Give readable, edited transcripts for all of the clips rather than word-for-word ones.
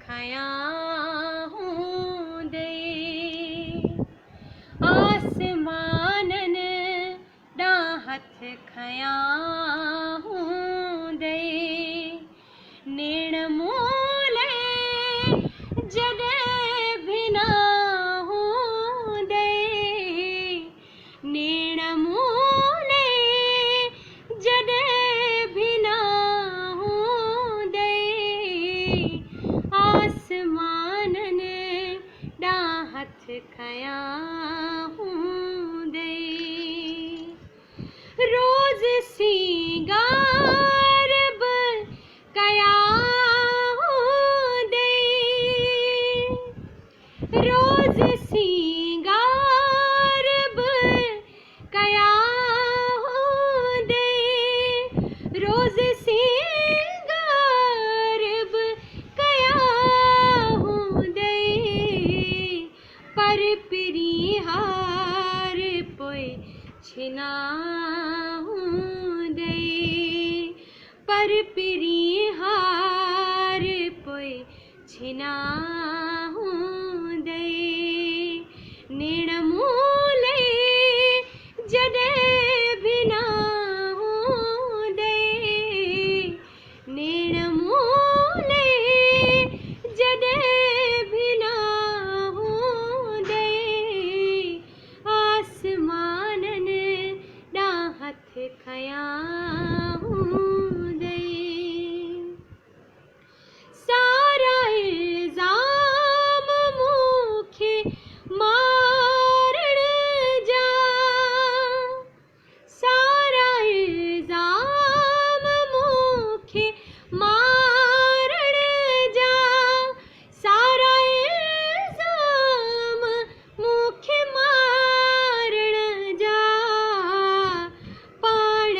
खयां हूं दे आसमानन दा हथ खयां हूं दे नेण मूले जॾे भी ना हूं दे नेण मूले जॾे भी ना हूं दे आसमानन दा हथ खयां हूं दे रोज सिंगार बि कया हूं दे रोज सिंगार बि कया हूं दे रोज सिंगार बि कया हूं दे पर पिरी हार पोइ छिना हूं दे पर पिरी हार पोइ छिना हूं दे नेण मूले जॾे भी ना हूं दे नेण मूले जॾे भी ना हूं दे आसमानन दा हथ खयां हूं दे सारा इल्ज़ाम मूंखे मारण जा सारा इल्ज़ाम मूंखे मारण जा सारा इल्ज़ाम मूंखे मारण जा पाण ई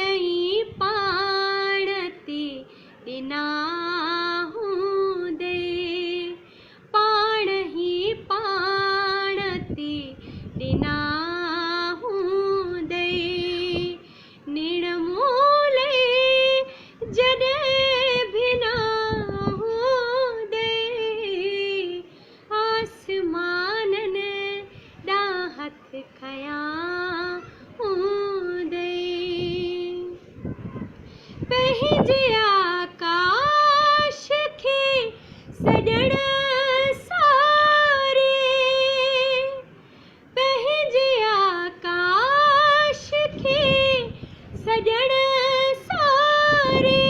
पाण ते ॾिना हूं दे पाण ई पाण ते ॾिना हूं दे नेण मूले जॾे भी ना हूं दे आसमानन दा हथ खयां हूं दे पंहिंजे आकाश खे सॼण सारे पंहिंजे आकाश खे सॼण सारे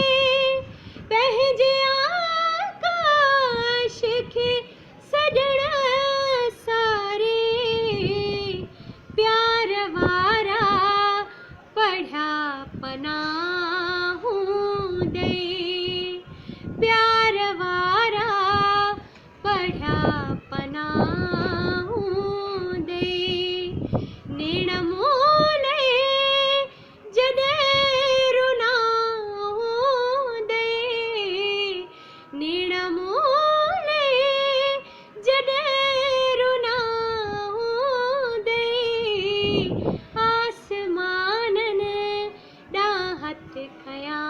पंहिंजे आकाश खे सॼण सारे प्यार वारा पढ़िया पना हूं दे प्यार वारा पढ़िया पना हूं दे नेण मूले जॾे रुना हूं दे नेण मूले जॾे रुना हूं दे आसमानन दा हथ खयां